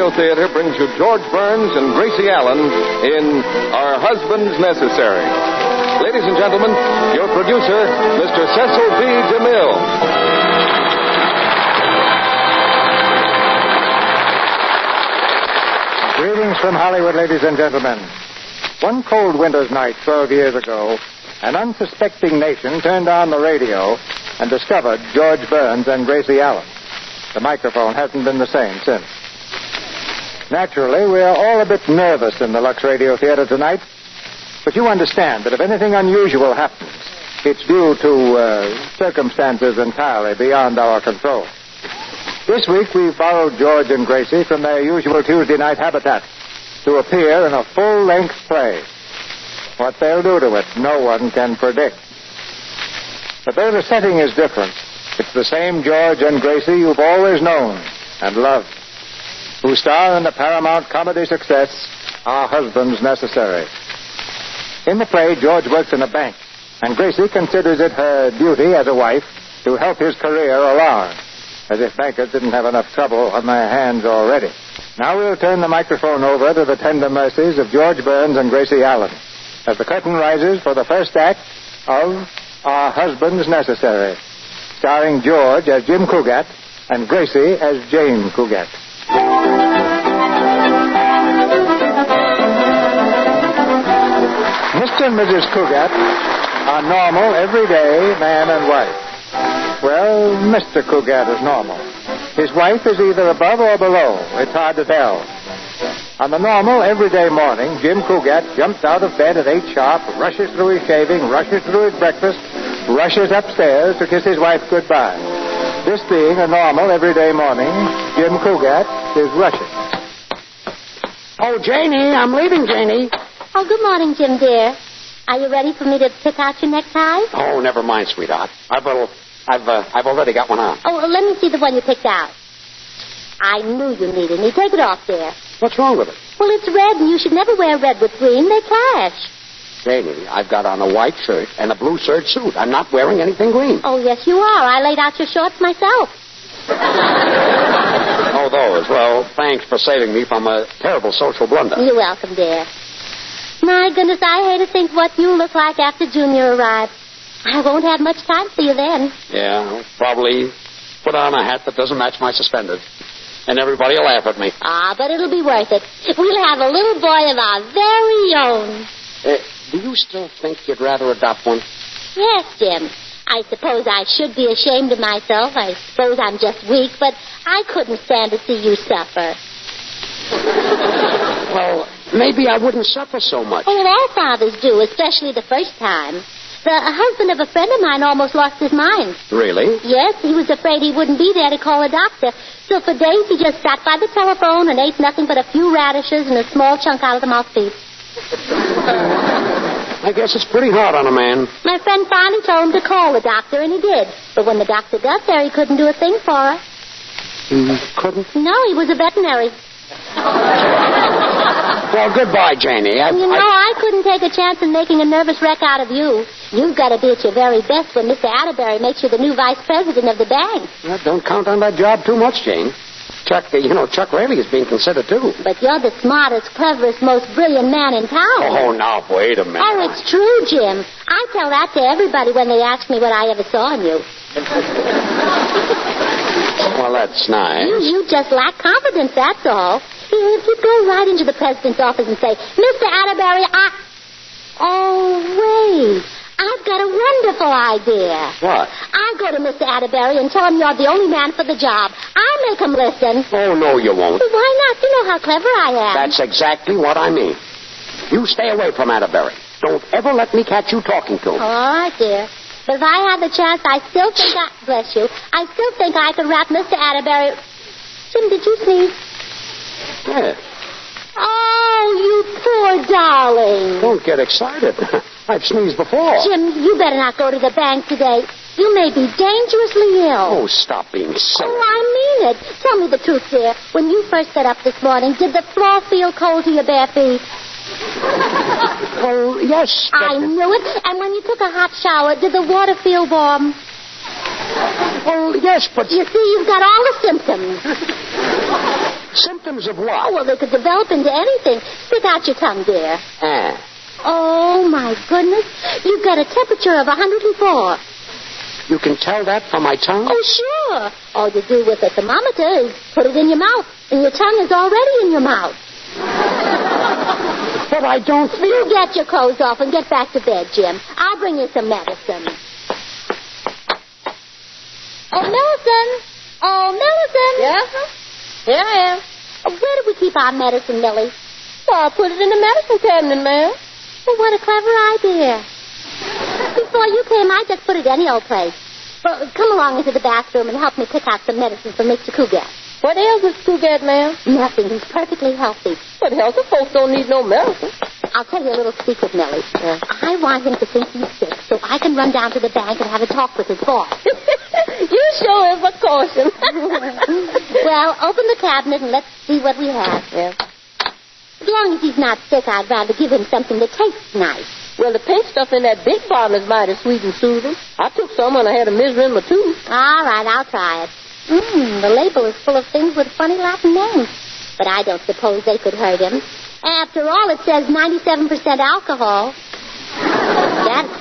Radio Theater brings you George Burns and Gracie Allen in Are Husbands Necessary? Ladies and gentlemen, your producer, Mr. Cecil B. DeMille. Greetings from Hollywood, ladies and gentlemen. One cold winter's night 12 years ago, an unsuspecting nation turned on the radio and discovered George Burns and Gracie Allen. The microphone hasn't been the same since. Naturally, we're all a bit nervous in the Lux Radio Theater tonight, but you understand that if anything unusual happens, it's due to circumstances entirely beyond our control. This week, we borrowed George and Gracie from their usual Tuesday night habitat to appear in a full-length play. What they'll do to it, no one can predict. But though the setting is different, it's the same George and Gracie you've always known and loved, who star in the Paramount comedy success, Are Husbands Necessary? In the play, George works in a bank, and Gracie considers it her duty as a wife to help his career along, as if bankers didn't have enough trouble on their hands already. Now we'll turn the microphone over to the tender mercies of George Burns and Gracie Allen as the curtain rises for the first act of Are Husbands Necessary, starring George as Jim Cugat and Gracie as Jane Cugat. Mr. and Mrs. Cugat are normal, everyday man and wife. Well, Mr. Cugat is normal. His wife is either above or below. It's hard to tell. On the normal, everyday morning, Jim Cugat jumps out of bed at 8 sharp, rushes through his shaving, rushes through his breakfast, rushes upstairs to kiss his wife goodbye. This being a normal, everyday morning, Jim Cugat is rushing. Oh, Janie, I'm leaving, Janie. Oh, good morning, Jim, dear. Are you ready for me to pick out your necktie? Oh, never mind, sweetheart. I've already got one on. Oh, let me see the one you picked out. I knew you needed me. Take it off, dear. What's wrong with it? Well, it's red, and you should never wear red with green. They clash. Janie, I've got on a white shirt and a blue serge suit. I'm not wearing anything green. Oh, yes, you are. I laid out your shorts myself. Oh, those. Well, thanks for saving me from a terrible social blunder. You're welcome, dear. My goodness, I hate to think what you look like after Junior arrives. I won't have much time for you then. Yeah, I'll probably put on a hat that doesn't match my suspenders. And everybody will laugh at me. Ah, but it'll be worth it. We'll have a little boy of our very own. Do you still think you'd rather adopt one? Yes, Jim. I suppose I should be ashamed of myself. I suppose I'm just weak, but I couldn't stand to see you suffer. Well, maybe I wouldn't suffer so much. Oh, well, all fathers do, especially the first time. The husband of a friend of mine almost lost his mind. Really? Yes, he was afraid he wouldn't be there to call a doctor. So for days he just sat by the telephone and ate nothing but a few radishes and a small chunk out of the mouthpiece. I guess it's pretty hard on a man. My friend finally told him to call the doctor, and he did. But when the doctor got there, he couldn't do a thing for her. He couldn't? No, he was a veterinary. Well, goodbye, Janie. I couldn't take a chance in making a nervous wreck out of you. You've got to be at your very best when Mr. Atterbury makes you the new vice president of the bank. Well, don't count on that job too much, Jane. Chuck Raley is being considered, too. But you're the smartest, cleverest, most brilliant man in town. Oh, now, wait a minute. Oh, it's true, Jim. I tell that to everybody when they ask me what I ever saw in you. Well, that's nice. You just lack confidence, that's all. If you go right into the president's office and say, Mr. Atterbury, Oh, wait. I've got a wonderful idea. What? I'll go to Mr. Atterbury and tell him you're the only man for the job. I'll make him listen. Oh, no, you won't. Well, why not? You know how clever I am. That's exactly what I mean. You stay away from Atterbury. Don't ever let me catch you talking to him. All right, dear. But if I had the chance, I still think bless you, I still think I could wrap Mr. Atterbury... Jim, did you sneeze? Yes. Oh, you poor darling. Don't get excited. I've sneezed before. Jim, you better not go to the bank today. You may be dangerously ill. Oh, stop being silly. Oh, I mean it. Tell me the truth, dear. When you first got up this morning, did the floor feel cold to your bare feet? Well, yes. I knew it. And when you took a hot shower, did the water feel warm? Well, yes, but... You see, you've got all the symptoms. Symptoms of what? Oh, well, they could develop into anything. Stick out your tongue, dear. Oh, my goodness. You've got a temperature of 104. You can tell that from my tongue? Oh, sure. All you do with the thermometer is put it in your mouth, and your tongue is already in your mouth. But I don't feel... You get your clothes off and get back to bed, Jim. I'll bring you some medicine. Oh, Millicent. Oh, Millicent. Yes, sir? Here I am. Where do we keep our medicine, Millie? Well, I put it in the medicine cabinet, ma'am. Well, what a clever idea. Before you came, I just put it any old place. Well, come along into the bathroom and help me pick out some medicine for Mr. Cougat. What ails Mr. Cougat, ma'am? Nothing. He's perfectly healthy. But healthy folks don't need no medicine. I'll tell you a little secret, Millie. I want him to think he's sick so I can run down to the bank and have a talk with his boss. You sure is a caution. Well, open the cabinet and let's see what we have. Yeah. As long as he's not sick, I'd rather give him something that tastes nice. Well, the pink stuff in that big bottle is mighty sweet and soothing. I took some when I had a misery in my tooth. All right, I'll try it. The label is full of things with funny Latin names. But I don't suppose they could hurt him. After all, it says 97% alcohol.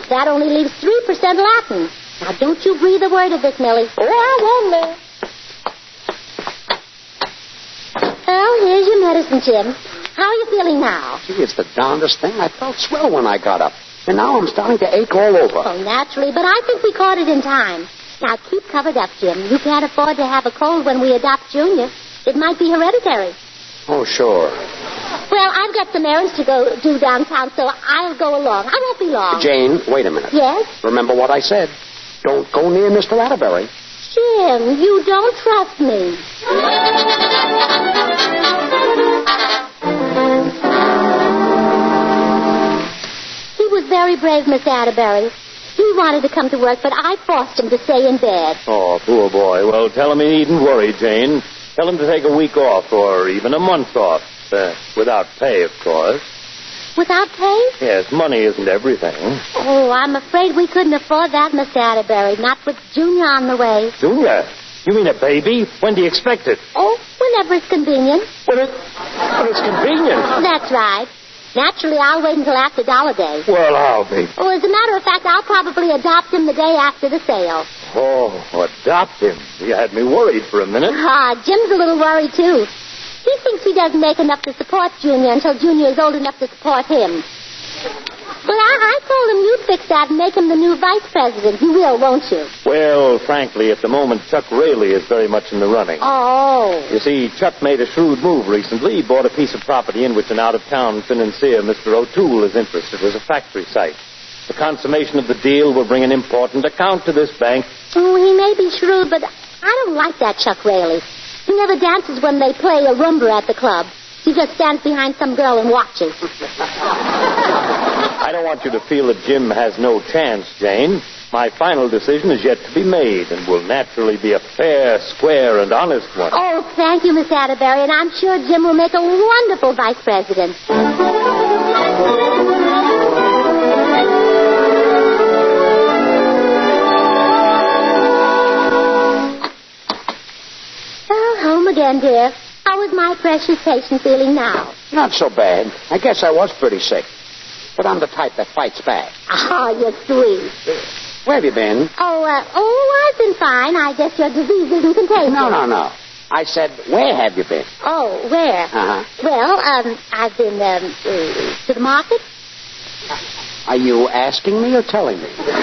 That only leaves 3% Latin. Now, don't you breathe a word of this, Millie. Oh, I won't, ma'am. Well, here's your medicine, Jim. How are you feeling now? Gee, it's the darndest thing. I felt swell when I got up. And now I'm starting to ache all over. Oh, naturally, but I think we caught it in time. Now, keep covered up, Jim. You can't afford to have a cold when we adopt Junior. It might be hereditary. Oh, sure. Well, I've got some errands to go do downtown, so I'll go along. I won't be long. Jane, wait a minute. Yes? Remember what I said. Don't go near Mr. Atterbury. Jim, you don't trust me. He was very brave, Miss Atterbury. He wanted to come to work, but I forced him to stay in bed. Oh, poor boy. Well, tell him he needn't worry, Jane. Tell him to take a week off or even a month off. Without pay, of course. Without pay? Yes, money isn't everything. Oh, I'm afraid we couldn't afford that, Miss Atterbury. Not with Junior on the way. Junior? You mean a baby? When do you expect it? Oh, whenever it's convenient. Well, it's convenient. That's right. Naturally, I'll wait until after Dollar Day. Well, I'll be. Oh, as a matter of fact, I'll probably adopt him the day after the sale. Oh, adopt him. You had me worried for a minute. Jim's a little worried, too. He thinks he doesn't make enough to support Junior until Junior is old enough to support him. But I told him you'd fix that and make him the new vice president. You will, won't you? Well, frankly, at the moment, Chuck Rayleigh is very much in the running. Oh. You see, Chuck made a shrewd move recently. He bought a piece of property in which an out-of-town financier, Mr. O'Toole, is interested as a factory site. The consummation of the deal will bring an important account to this bank. Oh, he may be shrewd, but I don't like that Chuck Rayleigh. He never dances when they play a rumba at the club. He just stands behind some girl and watches. I don't want you to feel that Jim has no chance, Jane. My final decision is yet to be made and will naturally be a fair, square, and honest one. Oh, thank you, Miss Atterbury, and I'm sure Jim will make a wonderful vice president. Oh, home again, dear. How is my precious patient feeling now? Not so bad. I guess I was pretty sick. But I'm the type that fights back. Oh, you're sweet. Where have you been? Oh, I've been fine. I guess your disease isn't contagious. No. I said, where have you been? Oh, where? Uh-huh. Well, I've been, to the market. Are you asking me or telling me? No,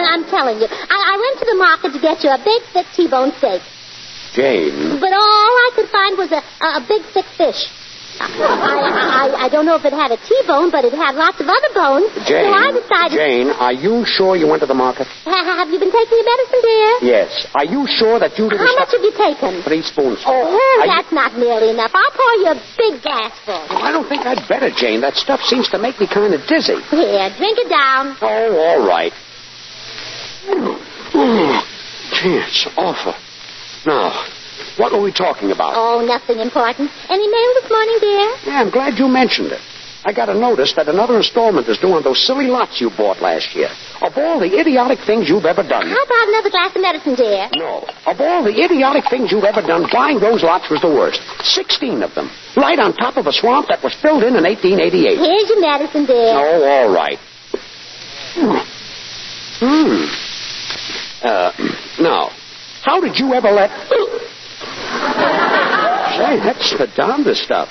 I'm telling you. I went to the market to get you a big, thick T-bone steak. Jane. But all I could find was a big, thick fish. I don't know if it had a T-bone, but it had lots of other bones. Jane, so I decided... Jane, are you sure you went to the market? Have you been taking your medicine, dear? Yes. Are you sure that you didn't... How much have you taken? 3 spoonsfuls. Oh, that's not nearly enough. I'll pour you a big glassful. Oh, I don't think I'd better, Jane. That stuff seems to make me kind of dizzy. Here, drink it down. Oh, all right. Gee, it's awful. Now, what were we talking about? Oh, nothing important. Any mail this morning, dear? Yeah, I'm glad you mentioned it. I got a notice that another installment is due on those silly lots you bought last year. Of all the idiotic things you've ever done... How about another glass of medicine, dear? No. Of all the idiotic things you've ever done, buying those lots was the worst. 16 of them. Right on top of a swamp that was filled in 1888. Here's your medicine, dear. Oh, all right. Now, how did you ever let... Say, that's the darndest stuff.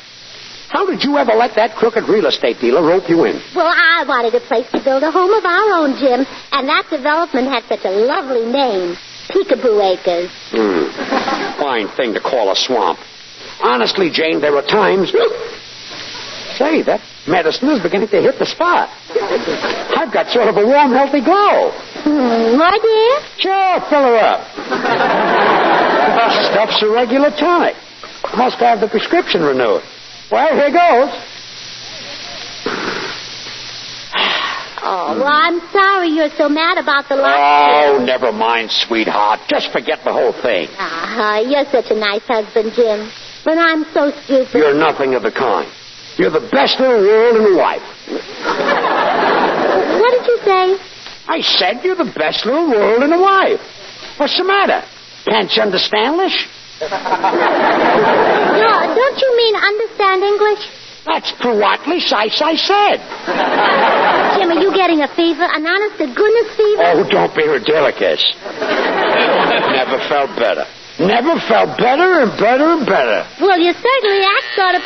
How did you ever let that crooked real estate dealer rope you in? Well, I wanted a place to build a home of our own, Jim, and that development had such a lovely name, Peekaboo Acres. Fine thing to call a swamp. Honestly, Jane, there are times... Say, that medicine is beginning to hit the spot. I've got sort of a warm, healthy glow. More, dear? Sure, fill her up. Stuff's a regular tonic. Must have the prescription renewed. Well, here goes. Oh, well, I'm sorry you're so mad about the lot. Oh, never mind, sweetheart. Just forget the whole thing. You're such a nice husband, Jim. But I'm so stupid. You're nothing of the kind. You're the best in the world and a wife. What did you say? I said you're the best in the world and a wife. What's the matter? Can't you understand English? No, don't you mean understand English? That's politely I said. Jim, are you getting a fever? An honest-to-goodness fever? Oh, don't be ridiculous. Never felt better. Never felt better and better and better. Well, you certainly act sort of...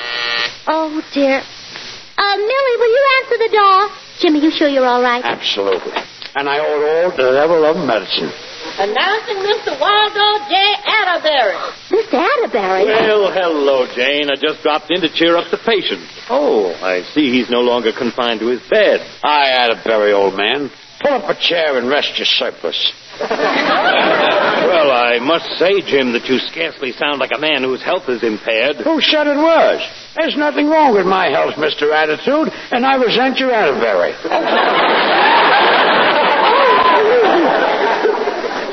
Oh, dear. Millie, will you answer the door? Jim, are you sure you're all right? Absolutely. And I owe all the level of medicine. Announcing Mr. Wild Dog J. Atterbury. Mr. Atterbury? Well, hello, Jane. I just dropped in to cheer up the patient. Oh, I see he's no longer confined to his bed. Hi, Atterbury, old man. Pull up a chair and rest your surplus. Well, I must say, Jim, that you scarcely sound like a man whose health is impaired. Who said it was? There's nothing wrong with my health, Mr. Attitude, and I resent your Atterbury.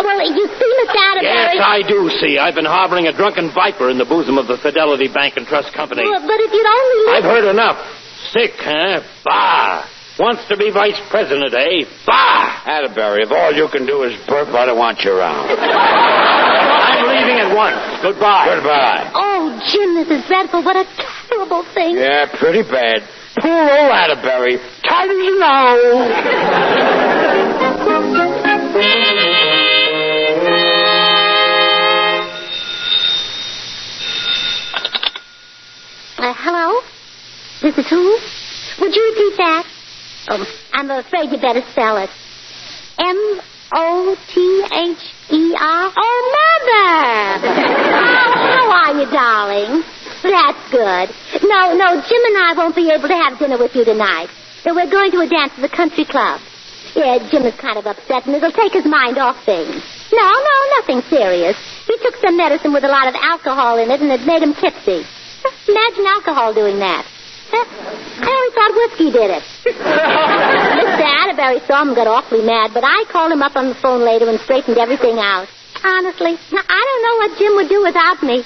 Well, you see, Mr. Atterbury... Yes, I do see. I've been harboring a drunken viper in the bosom of the Fidelity Bank and Trust Company. Well, but if you'd only... I've heard enough. Sick, huh? Bah! Wants to be vice president, eh? Bah! Atterbury, if all you can do is burp, I don't want you around. I'm leaving at once. Goodbye. Goodbye. Oh, Jim, this is dreadful. What a terrible thing. Yeah, pretty bad. Poor old Atterbury. Tight as you know. Hello? This is who? Would you repeat that? Oh, I'm afraid you better spell it. M-O-T-H-E-R? Oh, Mother! Oh, how are you, darling? That's good. No, Jim and I won't be able to have dinner with you tonight. We're going to a dance at the country club. Yeah, Jim is kind of upset, and it'll take his mind off things. No, nothing serious. He took some medicine with a lot of alcohol in it, and it made him tipsy. Imagine alcohol doing that. I always thought whiskey did it. Mr. Atterbury saw him and got awfully mad, but I called him up on the phone later and straightened everything out. Honestly, I don't know what Jim would do without me.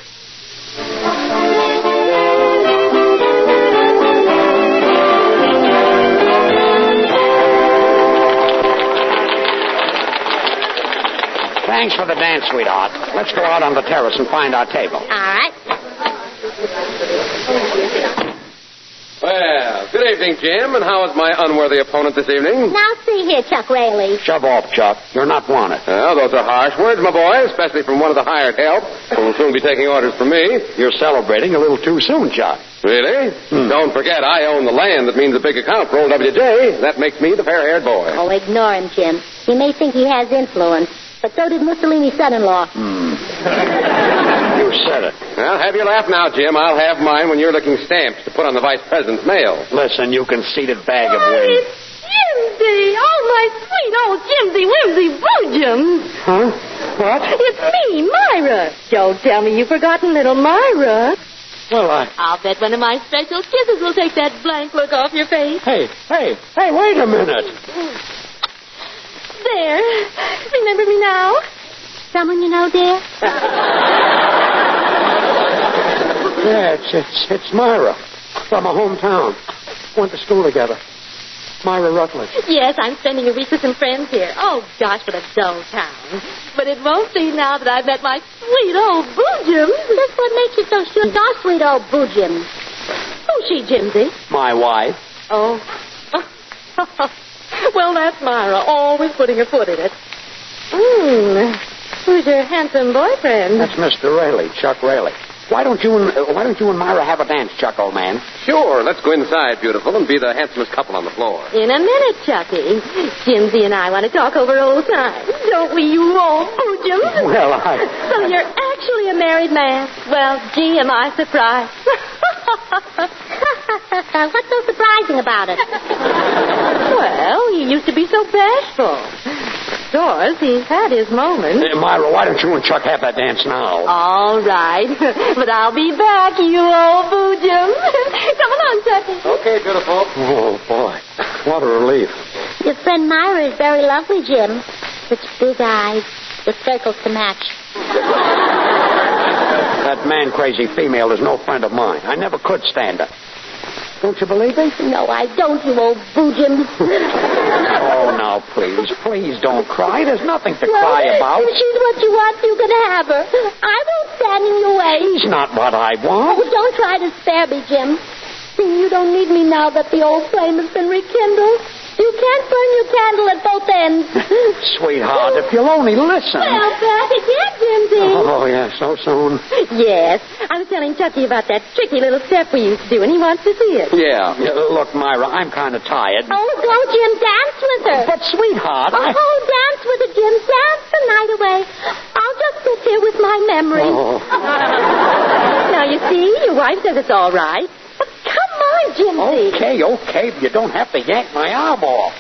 Thanks for the dance, sweetheart. Let's go out on the terrace and find our table. All right. Well, good evening, Jim, and how is my unworthy opponent this evening? Now, see here, Chuck Rayleigh. Shove off, Chuck. You're not wanted. Well, those are harsh words, my boy, especially from one of the hired help, who will soon be taking orders from me. You're celebrating a little too soon, Chuck. Really? Don't forget, I own the land that means a big account for old WJ. That makes me the fair-haired boy. Oh, ignore him, Jim. He may think he has influence, but so did Mussolini's son-in-law. You said it. Well, have your laugh now, Jim. I'll have mine when you're looking stamps to put on the vice president's mail. Listen, you conceited bag of Oh, wind. it's Jimsy. Oh, my sweet old Jimsy Whimsy Boojum. Huh? What? It's me, Myra. Don't tell me you've forgotten little Myra. Well, I'll bet one of my special kisses will take that blank look off your face. Hey, wait a minute. There. Remember me now? Someone you know, dear? Yeah, it's Myra from my hometown. went to school together. Myra Rutledge. Yes, I'm spending a week with some friends here. Oh, gosh, what a dull town. But it won't be now that I've met my sweet old Boo Jim. That's what makes you so sure. Your sweet old Boo Jim. Who's she, Jimsy? My wife. Oh. Well, that's Myra, always putting her foot in it. Who's your handsome boyfriend? That's Mr. Raley, Chuck Raley. Why don't you and Myra have a dance, Chuck, old man? Sure, let's go inside, beautiful, and be the handsomest couple on the floor. In a minute, Chucky. Jimsy and I want to talk over old times. Don't we, you old Boo Jim? Well, So you're actually a married man? Well, gee, am I surprised. What's so surprising about it? Well, he used to be so bashful. Of course, he's had his moments. Hey, Myra, why don't you and Chuck have that dance now? All right. But I'll be back, you old Boo Jim. Come along, Chucky. Okay, beautiful. Oh, boy. What a relief. Your friend Myra is very lovely, Jim. Such big eyes, with circles to match. That man-crazy female is no friend of mine. I never could stand her. Don't you believe me? No, I don't, you old Boo Jim. Oh, now, please don't cry. There's nothing to cry about. If she's what you want, you can have her. I won't stand in your way. She's not what I Oh, want. don't try to spare me, Jim. See, you don't need me now that the old flame has been rekindled. You can't burn your candle at both ends. Sweetheart, if you'll only listen. Well, back again, Jimsy. Oh, yeah, so soon. Yes, I was telling Chucky about that tricky little step we used to do, and he wants to see it. Yeah, look, Myra, I'm kind of tired. Oh, go, Jim. Dance with her. But, sweetheart, dance with her, Jim. Dance the night away. I'll just sit here with my memories. Oh. Now, you see, your wife says it's all right. But come on, Jimsy. Okay, but you don't have to yank my arm off.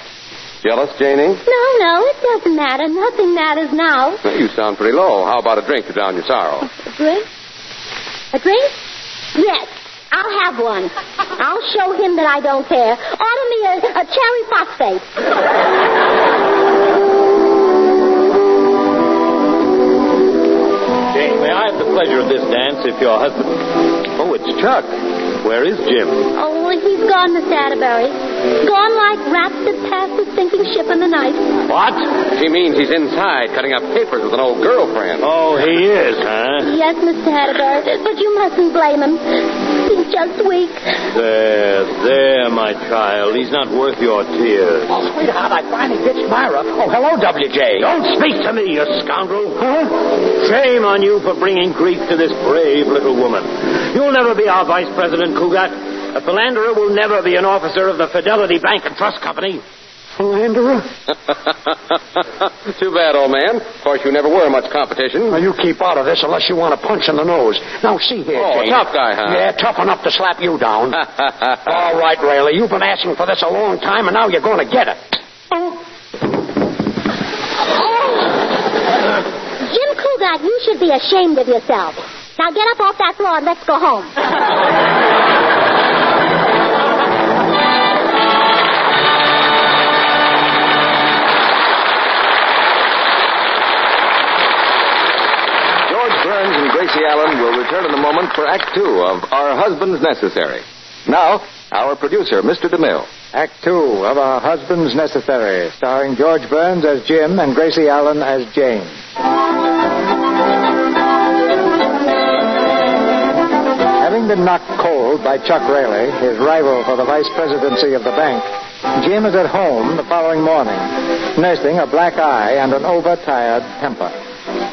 Jealous, Janie? No, it doesn't matter. Nothing matters now. Well, you sound pretty low. How about a drink to drown your sorrow? A drink? A drink? Yes, I'll have one. I'll show him that I don't care. Order me a cherry phosphate. Jane, may I have the pleasure of this dance if your husband... Oh, it's Chuck. Where is Jim? Oh, he's gone, Mr. Atterbury. Gone like rats that pass the sinking ship in the night. What? She means he's inside cutting up papers with an old girlfriend. Oh, he is, huh? Yes, Mr. Atterbury, but you mustn't blame him. He's just weak. There, my child. He's not worth your tears. Oh, sweetheart, I finally ditched Myra. Oh, hello, WJ. Don't speak to me, you scoundrel. Huh? Shame on you for bringing grief to this brave little woman. You'll never be our vice president, Cougat. A philanderer will never be an officer of the Fidelity Bank and Trust Company. Philanderer? Too bad, old man. Of course, you never were much competition. Well, you keep out of this unless you want a punch in the nose. Now, see here, Oh, Jane. tough guy, huh? Yeah, tough enough to slap you down. All right, Rayleigh, you've been asking for this a long time, and now you're going to get it. Jim Cougat, you should be ashamed of yourself. Now get up off that floor and let's go home. George Burns and Gracie Allen will return in a moment for Act 2 of Our Husbands Necessary. Now, our producer, Mr. DeMille. Act 2 of Our Husbands Necessary, starring George Burns as Jim and Gracie Allen as Jane. Having been knocked cold by Chuck Raley, his rival for the vice presidency of the bank, Jim is at home the following morning, nursing a black eye and an overtired temper.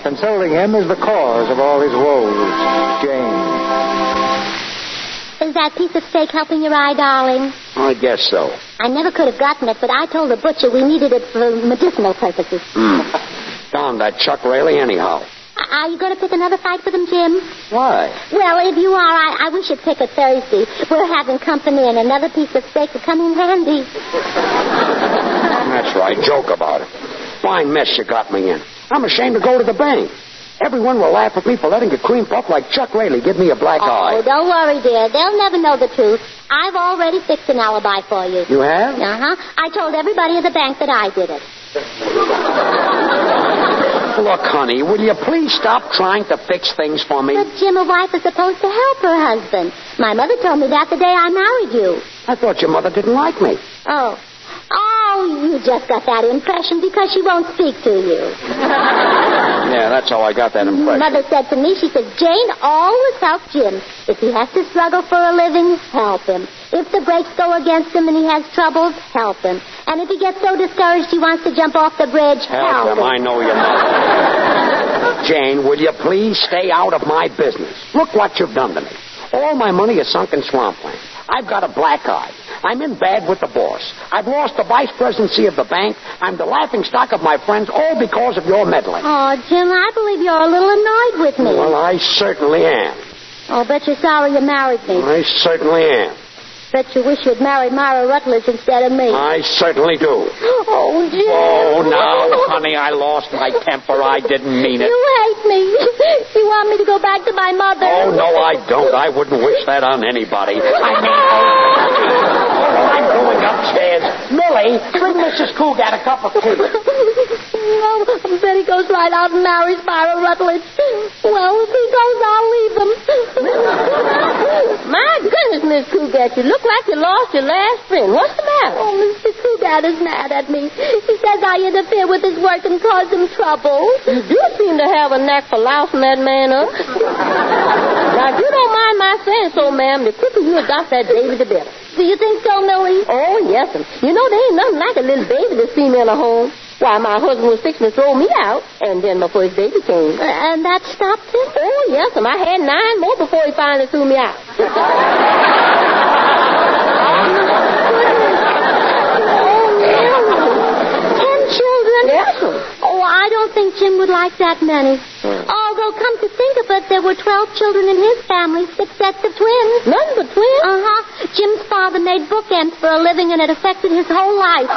Consoling him is the cause of all his woes, Jane. Is that piece of steak helping your eye, darling? I guess so. I never could have gotten it, but I told the butcher we needed it for medicinal purposes. Darn that Chuck Raley anyhow. Are you going to pick another fight with him, Jim? Why? Well, if you are, I wish you'd pick a Thursday. We're having company, and another piece of steak would come in handy. That's right. Joke about it. Fine mess you got me in. I'm ashamed to go to the bank. Everyone will laugh at me for letting a cream puff like Chuck Raley give me a black eye. Oh, don't worry, dear. They'll never know the truth. I've already fixed an alibi for you. You have? Uh-huh. I told everybody at the bank that I did it. Look, honey, will you please stop trying to fix things for me? But, Jim, a wife is supposed to help her husband. My mother told me that the day I married you. I thought your mother didn't like me. Oh. Oh, you just got that impression because she won't speak to you. Yeah, that's how I got that impression. Mother said to me, she said, Jane, always help Jim. If he has to struggle for a living, help him. If the brakes go against him and he has troubles, help him. And if he gets so discouraged he wants to jump off the bridge, help him. I know your mother. Jane, will you please stay out of my business? Look what you've done to me. All my money is sunk in swampland. I've got a black eye. I'm in bad with the boss. I've lost the vice presidency of the bank. I'm the laughingstock of my friends, all because of your meddling. Oh, Jim, I believe you're a little annoyed with me. Well, I certainly am. I'll bet you're sorry you married me. I certainly am. Bet you wish you'd married Myra Rutledge instead of me. I certainly do. Oh, Jim. Oh, now, honey, I lost my temper. I didn't mean it. You hate me. You want me to go back to my mother. Oh, no, I don't. I wouldn't wish that on anybody. I'm going upstairs. Millie, bring Mrs. Cougat a cup of tea. No, Betty goes right out and marries Myra Rutledge. Well, if he goes, I'll leave him. My goodness, Miss Cougat, you look like you lost your last friend. What's the matter? Oh, Mr. Cougat is mad at me. He says I interfere with his work and cause him trouble. You do seem to have a knack for lousing that man up. Now, if you don't mind my saying so, ma'am, the quicker you adopt that baby, the better. Do you think so, Millie? Oh, yes, and you know there ain't nothing like a little baby to see me in a home. Why, my husband was fixing to throw me out, and then my first baby came. And that stopped him? Oh, yes, and I had 9 more before he finally threw me out. Yes, sir. Oh, I don't think Jim would like that many. Although, come to think of it, there were 12 children in his family, 6 sets of twins. None but twins? Uh-huh. Jim's father made bookends for a living, and it affected his whole life.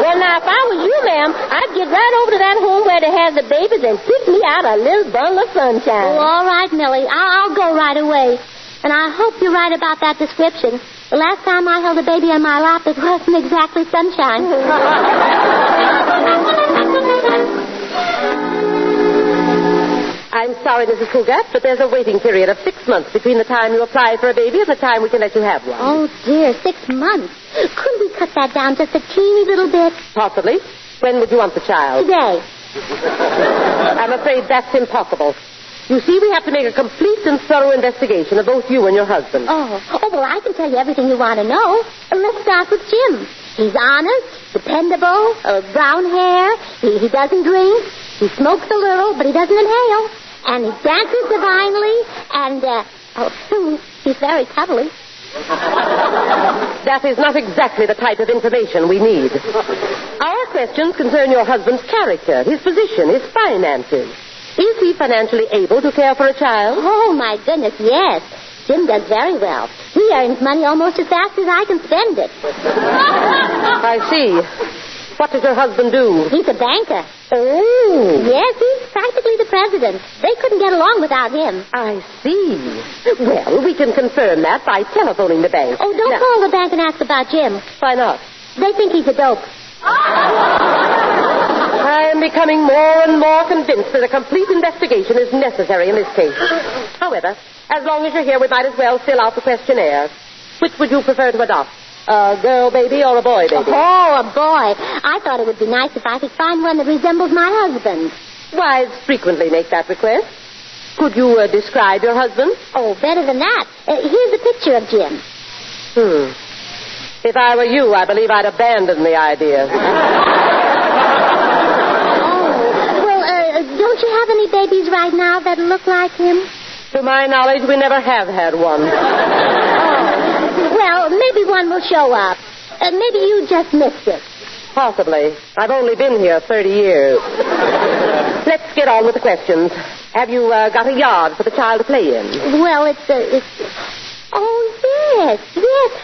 Well, now, if I was you, ma'am, I'd get right over to that home where they have the babies and pick me out a little bundle of sunshine. Oh, all right, Millie. I'll go right away. And I hope you're right about that description. The last time I held a baby on my lap, it wasn't exactly sunshine. I'm sorry, Mrs. Cougat, but there's a waiting period of 6 months between the time you apply for a baby and the time we can let you have one. Oh, dear, 6 months. Couldn't we cut that down just a teeny little bit? Possibly. When would you want the child? Today. I'm afraid that's impossible. You see, we have to make a complete and thorough investigation of both you and your husband. Oh, well, I can tell you everything you want to know. Let's start with Jim. He's honest, dependable, brown hair. He doesn't drink. He smokes a little, but he doesn't inhale. And he dances divinely. And, he's very cuddly. That is not exactly the type of information we need. Our questions concern your husband's character, his position, his finances. Is he financially able to care for a child? Oh, my goodness, yes. Jim does very well. He earns money almost as fast as I can spend it. I see. What does your husband do? He's a banker. Oh. Yes, he's practically the president. They couldn't get along without him. I see. Well, we can confirm that by telephoning the bank. Oh, don't call the bank and ask about Jim. Why not? They think he's a dope. I am becoming more and more convinced that a complete investigation is necessary in this case. However, as long as you're here, we might as well fill out the questionnaire. Which would you prefer to adopt? A girl baby or a boy baby? Oh, a boy. I thought it would be nice if I could find one that resembles my husband. Wives frequently make that request. Could you describe your husband? Oh, better than that. Here's a picture of Jim. If I were you, I believe I'd abandon the idea. Don't you have any babies right now that look like him? To my knowledge, we never have had one. Well, maybe one will show up. Maybe you just missed it. Possibly. I've only been here 30 years. Let's get on with the questions. Have you got a yard for the child to play in? Well, it's... Oh, yes.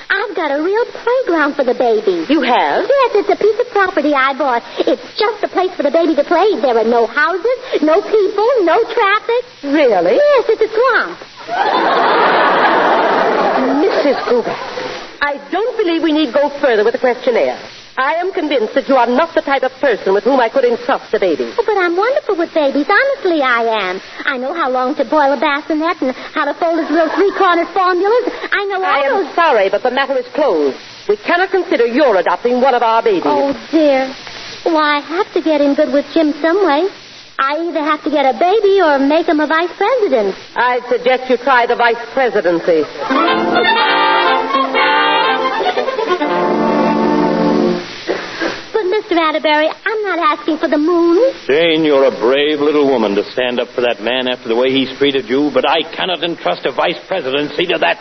I've got a real playground for the baby. You have? Yes, it's a piece of property I bought. It's just a place for the baby to play. There are no houses, no people, no traffic. Really? Yes, it's a swamp. Mrs. Cougat, I don't believe we need go further with the questionnaire. I am convinced that you are not the type of person with whom I could entrust a baby. Oh, but I'm wonderful with babies. Honestly, I am. I know how long to boil a bassinet and how to fold his little three-cornered formulas. I know all I am those... sorry, but the matter is closed. We cannot consider your adopting one of our babies. Oh, dear. Well, I have to get in good with Jim some way. I either have to get a baby or make him a vice president. I suggest you try the vice presidency. But, Mr. Atterbury, I'm not asking for the moon. Jane, you're a brave little woman to stand up for that man after the way he's treated you, but I cannot entrust a vice presidency to that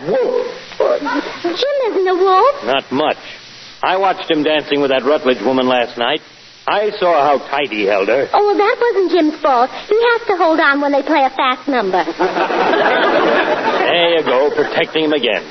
wolf. Jim isn't a wolf. Not much. I watched him dancing with that Rutledge woman last night. I saw how tight he held her. Oh, well, that wasn't Jim's fault. He has to hold on when they play a fast number. There you go, protecting him again.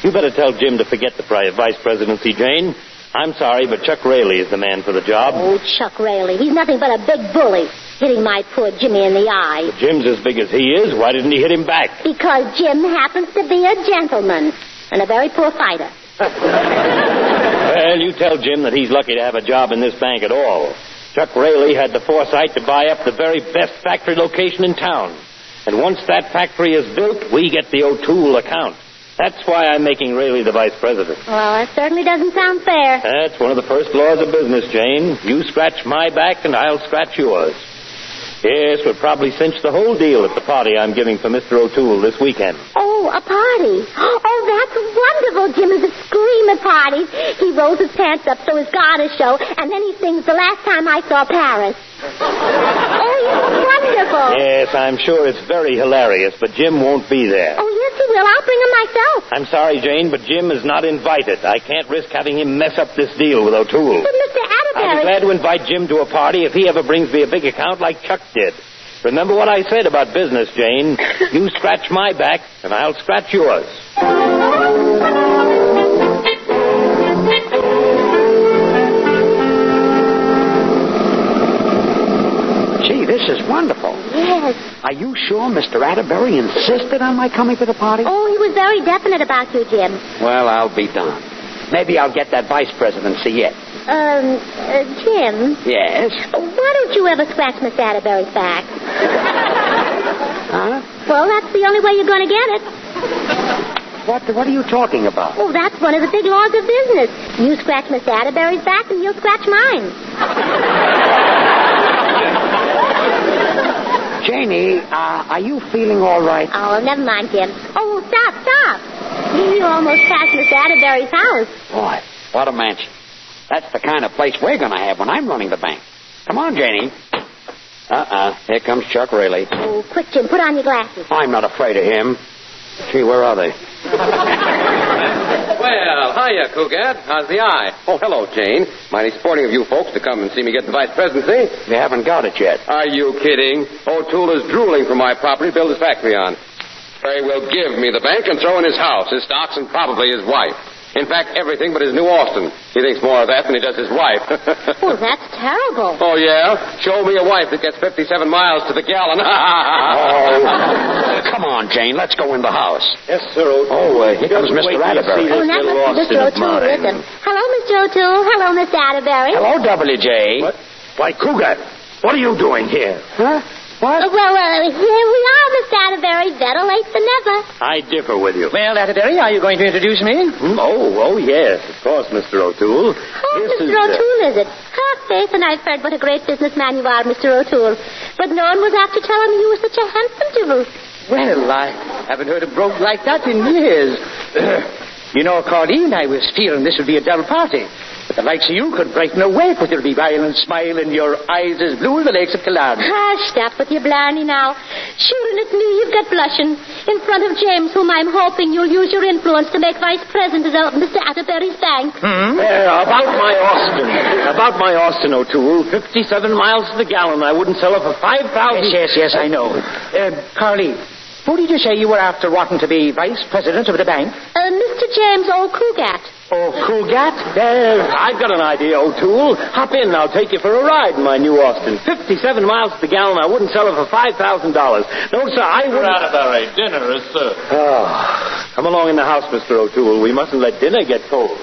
You better tell Jim to forget the vice presidency, Jane. I'm sorry, but Chuck Raley is the man for the job. Oh, Chuck Raley. He's nothing but a big bully, hitting my poor Jimmy in the eye. If Jim's as big as he is, why didn't he hit him back? Because Jim happens to be a gentleman and a very poor fighter. Well, you tell Jim that he's lucky to have a job in this bank at all. Chuck Raley had the foresight to buy up the very best factory location in town. And once that factory is built, we get the O'Toole account. That's why I'm making Raley the vice president. Well, that certainly doesn't sound fair. That's one of the first laws of business, Jane. You scratch my back and I'll scratch yours. Yes, we'll probably cinch the whole deal at the party I'm giving for Mr. O'Toole this weekend. Oh, a party. Oh, that's wonderful. Jim is a scream at parties. He rolls his pants up so his garters show, and then he sings The Last Time I Saw Paris. Oh, he's wonderful. Yes, I'm sure it's very hilarious, but Jim won't be there. Oh, yes, he will. I'll bring him myself. I'm sorry, Jane, but Jim is not invited. I can't risk having him mess up this deal with O'Toole. But, Mr. Atterbury... I'll be glad to invite Jim to a party if he ever brings me a big account like Chuck did. Remember what I said about business, Jane. You scratch my back, and I'll scratch yours. Gee, this is wonderful. Yes. Are you sure Mr. Atterbury insisted on my coming to the party? Oh, he was very definite about you, Jim. Well, I'll be darned. Maybe I'll get that vice presidency yet. Jim? Yes? Why don't you ever scratch Miss Atterbury's back? Huh? Well, that's the only way you're going to get it. What are you talking about? Oh, that's one of the big laws of business. You scratch Miss Atterbury's back, and you'll scratch mine. Janie, are you feeling all right? Oh, never mind, Jim. Oh, stop. You almost passed Miss Atterbury's house. Boy, what a mansion. That's the kind of place we're going to have when I'm running the bank. Come on, Janie. Here comes Chuck Raley. Oh, quick, Jim, put on your glasses. I'm not afraid of him. Gee, where are they? Well, hiya, Cougat. How's the eye? Oh, hello, Jane. Mighty sporting of you folks to come and see me get the vice presidency. You haven't got it yet. Are you kidding? O'Toole is drooling for my property to build his factory on. He will give me the bank and throw in his house, his stocks, and probably his wife. In fact, everything but his new Austin. He thinks more of that than he does his wife. Oh, that's terrible. Oh, yeah? Show me a wife that gets 57 miles to the gallon. Oh, come on, Jane. Let's go in the house. Yes, sir, O'Toole. Here comes Mr. Atterbury. Oh, that must be Mr. O'Toole with him. Hello, Mr. O'Toole. Hello, Miss Atterbury. Hello, WJ. What? Why, Cougat, what are you doing here? Huh? What? Well, here we are, Miss Atterbury. Better late than never. I differ with you. Well, Atterbury, are you going to introduce me? Oh, yes, of course, Mr. O'Toole. Oh, Mr. O'Toole, is it? Faith, and I've heard what a great businessman you are, Mr. O'Toole. But no one was after telling me you were such a handsome devil. Well, I haven't heard a brogue like that in years. You know, Claudine, I was fearing this would be a dull party. But the likes of you could brighten a wake with your beguiling smile and your eyes as blue as the lakes of Killarney. Stop with your blarney now. Sure, and it's me you've got blushing. In front of James, whom I'm hoping you'll use your influence to make vice president of Mr. Atterbury's bank. About my Austin, O'Toole. 57 miles to the gallon. I wouldn't sell it for 5,000. Yes, I know. Carly, who did you say you were after wanting to be vice president of the bank? Mr. James Cougat. Oh, Cougat? There, I've got an idea, O'Toole. Hop in and I'll take you for a ride in my new Austin. 57 miles to the gallon. I wouldn't sell it for $5,000. No, sir, I wouldn't... Atterbury, dinner is served. Oh, Come along in the house, Mr. O'Toole. We mustn't let dinner get cold.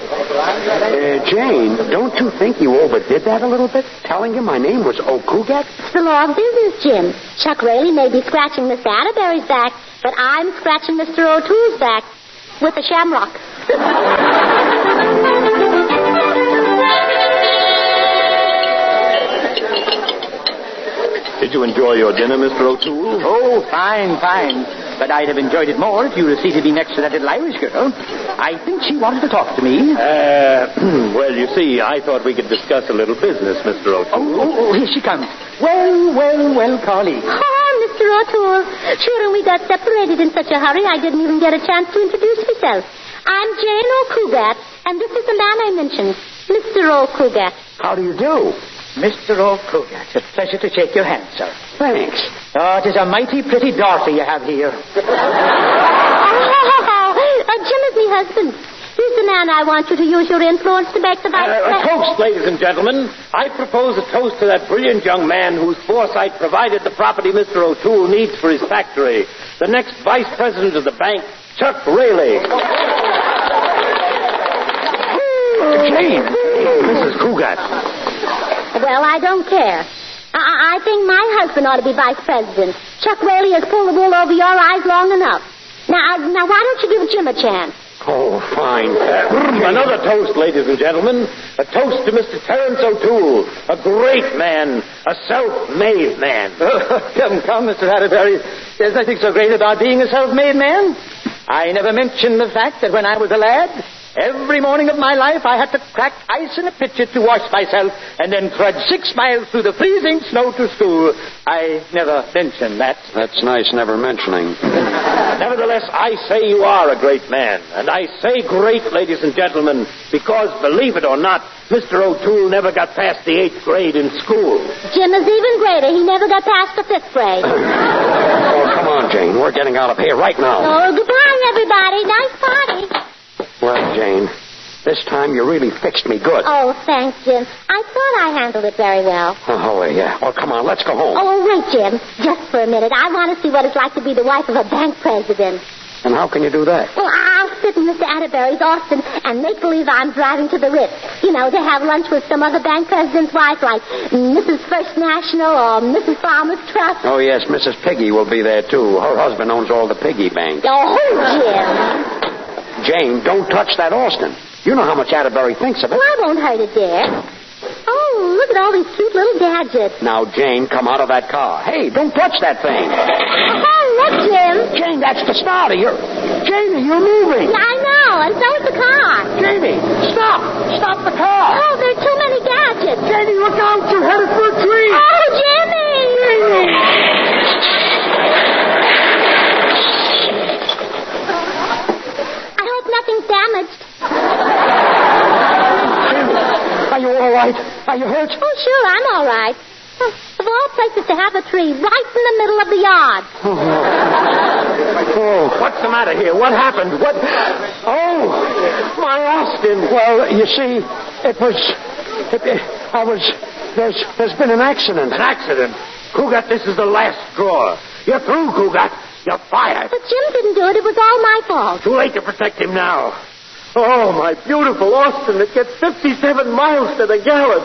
Jane, don't you think you overdid that a little bit? Telling him my name was O'Kugat? It's the law of business, Jim. Chuck Raley may be scratching Mr. Atterbury's back, but I'm scratching Mr. O'Toole's back with a shamrock. Did you enjoy your dinner, Mr. O'Toole? Oh, fine. But I'd have enjoyed it more if you were seated next to that little Irish girl. I think she wanted to talk to me. Well, you see, I thought we could discuss a little business, Mr. O'Toole. Oh, here she comes. Well, Carly. Oh, Mr. O'Toole. Sure, when we got separated in such a hurry, I didn't even get a chance to introduce myself. I'm Jane O'Kugat, and this is the man I mentioned, Mr. O'Kugat. How do you do? Mr. O'Kugat, it's a pleasure to shake your hand, sir. Thanks. Oh, it is a mighty pretty daughter you have here. Jim is my husband. He's the man I want you to use your influence to make the vice A president. toast, ladies and gentlemen. I propose a toast to that brilliant young man whose foresight provided the property Mr. O'Toole needs for his factory. The next vice president of the bank, Chuck Raley. Jane, Mrs. Kugat. Well, I don't care. I think my husband ought to be vice president. Chuck Raley has pulled the wool over your eyes long enough. Now, why don't you give Jim a chance? Oh, fine. Another toast, ladies and gentlemen. A toast to Mr. Terence O'Toole, a great man, a self-made man. Come, Mr. Atterbury. There's nothing so great about being a self-made man. I never mentioned the fact that when I was a lad, every morning of my life I had to crack ice in a pitcher to wash myself and then trudge 6 miles through the freezing snow to school. I never mentioned that. That's nice never mentioning. Nevertheless, I say you are a great man. And I say great, ladies and gentlemen, because, believe it or not, Mr. O'Toole never got past the 8th grade in school. Jim is even greater. He never got past the 5th grade. Oh, come on, Jane. We're getting out of here right now. Oh, goodbye, everybody. Nice party. Well, Jane, this time you really fixed me good. Oh, thanks, Jim. I thought I handled it very well. Oh, yeah. Well, come on, let's go home. Oh, wait, Jim. Just for a minute. I want to see what it's like to be the wife of a bank president. And how can you do that? Well, I'll sit in Mr. Atterbury's Austin and make believe I'm driving to the Ritz. You know, to have lunch with some other bank president's wife, like Mrs. First National or Mrs. Farmer's Trust. Oh, yes, Mrs. Piggy will be there, too. Her husband owns all the piggy banks. Oh, Jim. Jane, don't touch that Austin. You know how much Atterbury thinks of it. Well, I won't hurt it, dear. Oh, look at all these cute little gadgets. Now, Jane, come out of that car. Hey, don't touch that thing. Oh, look, Jim. Jane, that's the starter. Jamie, you're moving. Yeah, I know, and so is the car. Jamie, stop. Stop the car. Oh, there are too many gadgets. Jamie, look out. You're headed for a tree. Oh, Jimmy. I hope nothing's damaged. Are you all right? Are you hurt? Oh, sure, I'm all right. Of all places to have a tree right in the middle of the yard. Oh, what's the matter here? What happened? What? Oh, my Austin. Well, you see, there's been an accident. An accident? Kugat, this is the last straw. You're through, Kugat. You're fired. But Jim didn't do it. It was all my fault. Too late to protect him now. Oh, my beautiful Austin that gets 57 miles to the gallon.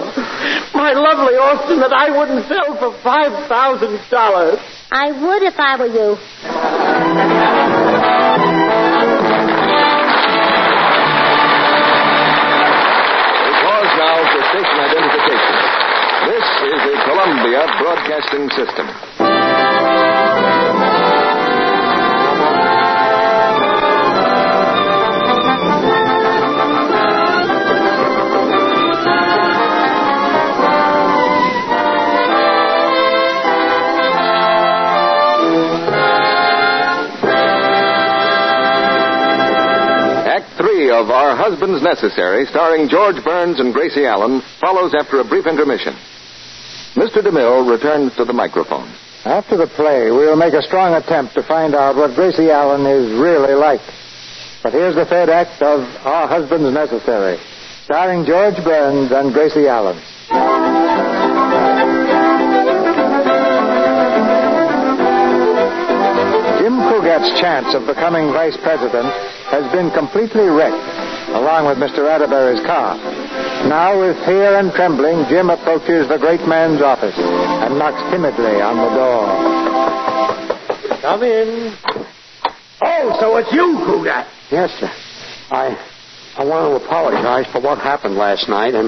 My lovely Austin that I wouldn't sell for $5,000. I would if I were you. Pause now for station identification. This is the Columbia Broadcasting System. Of Our Husbands Necessary, starring George Burns and Gracie Allen, follows after a brief intermission. Mr. DeMille returns to the microphone. After the play, we'll make a strong attempt to find out what Gracie Allen is really like. But here's the third act of Our Husbands Necessary, starring George Burns and Gracie Allen. Jim Cougat Cogat's chance of becoming vice president has been completely wrecked, along with Mr. Atterbury's car. Now, with fear and trembling, Jim approaches the great man's office and knocks timidly on the door. Come in. Oh, so it's you, Cougat. Yes, sir. I want to apologize for what happened last night, and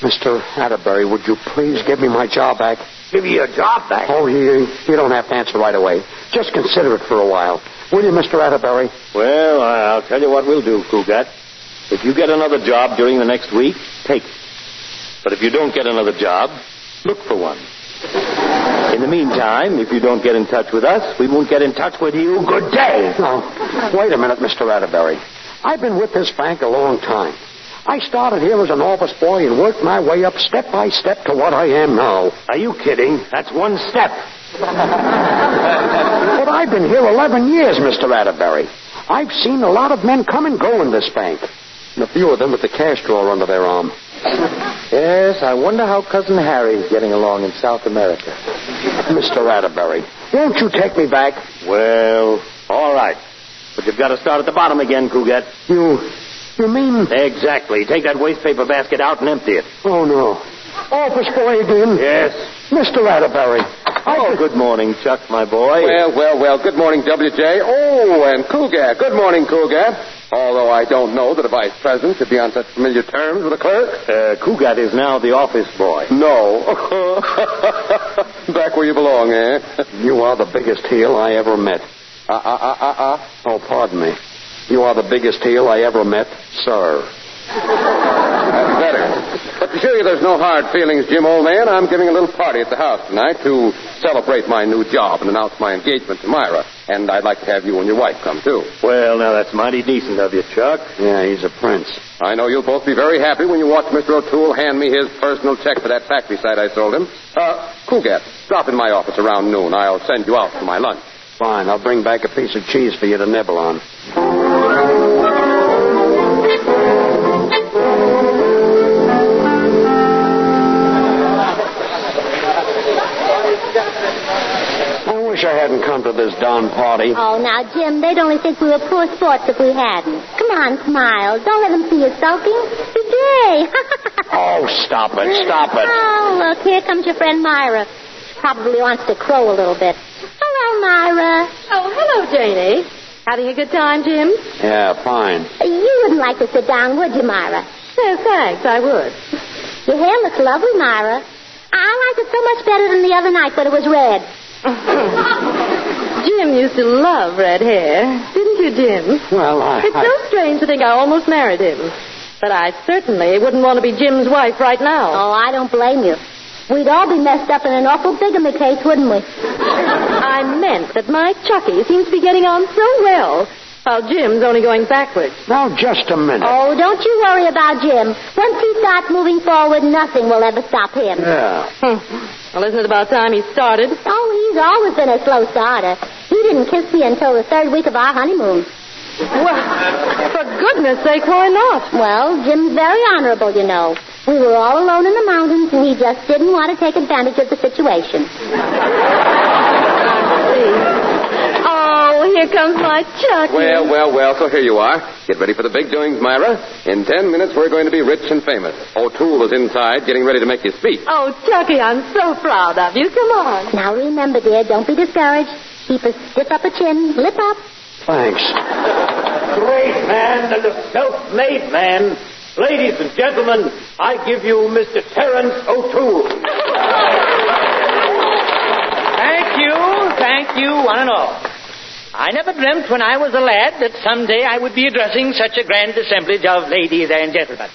Mr. Atterbury, would you please give me my job back? Give you your job back? Oh, you don't have to answer right away. Just consider it for a while. Will you, Mr. Atterbury? Well, I'll tell you what we'll do, Cougat. If you get another job during the next week, take it. But if you don't get another job, look for one. In the meantime, if you don't get in touch with us, we won't get in touch with you. Good day. Now, wait a minute, Mr. Atterbury. I've been with this bank a long time. I started here as an office boy and worked my way up step by step to what I am now. Are you kidding? That's one step. But I've been here 11 years, Mr. Atterbury. I've seen a lot of men come and go in this bank, and a few of them with the cash drawer under their arm. Yes, I wonder how Cousin Harry's getting along in South America. Mr. Atterbury, won't you take me back? Well, all right. But you've got to start at the bottom again, Cougat. You mean... Exactly. Take that waste paper basket out and empty it. Oh, no. Office boy again? Yes. Mr. Atterbury. Oh, good morning, Chuck, my boy. Well. Good morning, W.J. Oh, and Cougat. Good morning, Cougat. Although I don't know that a vice president should be on such familiar terms with a clerk. Cougat is now the office boy. No. Back where you belong, eh? You are the biggest heel I ever met. Oh, pardon me. You are the biggest heel I ever met, sir. That's better. But to show you there's no hard feelings, Jim, old man, I'm giving a little party at the house tonight to celebrate my new job and announce my engagement to Myra. And I'd like to have you and your wife come, too. Well, now, that's mighty decent of you, Chuck. Yeah, he's a prince. I know you'll both be very happy when you watch Mr. O'Toole hand me his personal check for that factory site I sold him. Cougat, drop in my office around noon. I'll send you out for my lunch. Fine, I'll bring back a piece of cheese for you to nibble on. I wish I hadn't come to this darn party. Oh, now, Jim, they'd only think we were poor sports if we hadn't. Come on, smile. Don't let them see you sulking. Be gay. Oh, stop it. Oh, look, here comes your friend Myra. She probably wants to crow a little bit. Hello, Myra. Oh, hello, Janie. Having a good time, Jim? Yeah, fine. You wouldn't like to sit down, would you, Myra? Yes, thanks, I would. Your hair looks lovely, Myra. I liked it so much better than the other night when it was red. Jim used to love red hair. Didn't you, Jim? Well, It's so strange to think I almost married him. But I certainly wouldn't want to be Jim's wife right now. Oh, I don't blame you. We'd all be messed up in an awful bigamy case, wouldn't we? I meant that my Chucky seems to be getting on so well, while Jim's only going backwards. Now, just a minute. Oh, don't you worry about Jim. Once he starts moving forward, nothing will ever stop him. Yeah. Well, isn't it about time he started? Oh, he's always been a slow starter. He didn't kiss me until the 3rd week of our honeymoon. Well, for goodness sake, why not? Well, Jim's very honorable, you know. We were all alone in the mountains, and he just didn't want to take advantage of the situation. Oh, here comes my Chucky. Well, so here you are. Get ready for the big doings, Myra. In 10 minutes, we're going to be rich and famous. O'Toole is inside getting ready to make his speech. Oh, Chucky, I'm so proud of you. Come on. Now, remember, dear, don't be discouraged. Keep a stiff upper chin. Lip up. Thanks. Great man and a self-made man. Ladies and gentlemen, I give you Mr. Terence O'Toole. Thank you, one and all. I never dreamt when I was a lad that someday I would be addressing such a grand assemblage of ladies and gentlemen.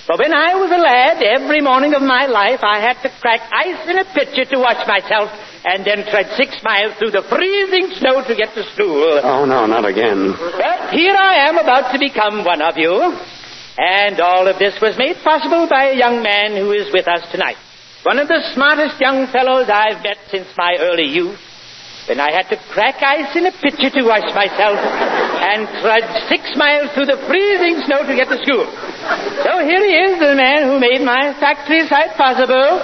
For when I was a lad, every morning of my life, I had to crack ice in a pitcher to wash myself and then tread 6 miles through the freezing snow to get to school. Oh, no, not again. But here I am about to become one of you. And all of this was made possible by a young man who is with us tonight. One of the smartest young fellows I've met since my early youth. When I had to crack ice in a pitcher to wash myself and trudge 6 miles through the freezing snow to get to school. So here he is, the man who made my factory site possible,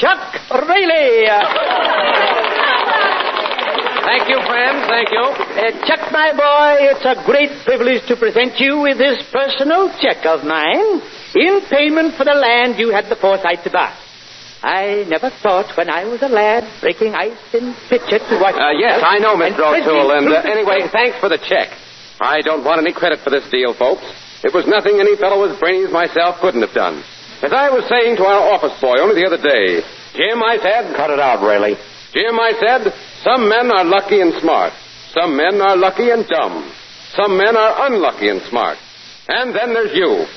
Chuck Rayleigh. Thank you, friends. Thank you. Chuck, my boy, it's a great privilege to present you with this personal check of mine in payment for the land you had the foresight to buy. I never thought when I was a lad breaking ice in pitcher to watch... Yes, I know, Mr. O'Toole. And anyway, thanks for the check. I don't want any credit for this deal, folks. It was nothing any fellow as brainy as myself couldn't have done. As I was saying to our office boy only the other day, Jim, I said... Cut it out, Rayleigh. Jim, I said, some men are lucky and smart. Some men are lucky and dumb. Some men are unlucky and smart. And then there's you.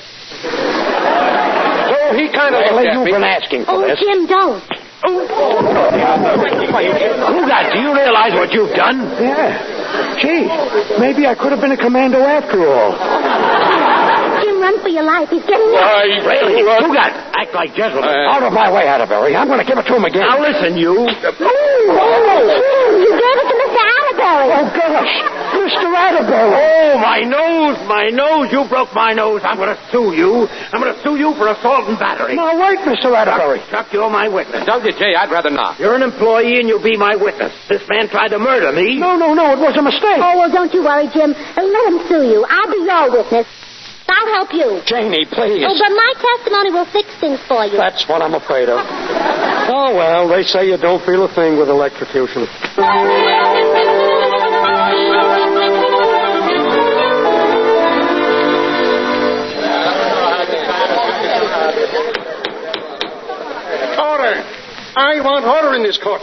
So he kind of looked at me. You've been asking for this. Jim, don't. Cougat, do you realize what you've done? Yeah. Gee, maybe I could have been a commando after all. Jim, run for your life. He's getting... Rayleigh, Cougat, act like gentlemen. Out of my way, Atterbury. I'm going to give it to him again. Now listen, you. You gave it to Mr. Atterbury. Oh, gosh. Mr. Atterbury. Oh, my nose, my nose. You broke my nose. I'm going to sue you. I'm going to sue you for assault and battery. Now, wait, Mr. Atterbury. Chuck, you're my witness. WJ, I'd rather not. You're an employee and you'll be my witness. This man tried to murder me. No, it was a mistake. Oh, well, don't you worry, Jim. Let him sue you. I'll be your witness. I'll help you. Janie, please. Oh, but my testimony will fix things for you. That's what I'm afraid of. Oh, well, they say you don't feel a thing with electrocution. Order! I want order in this court.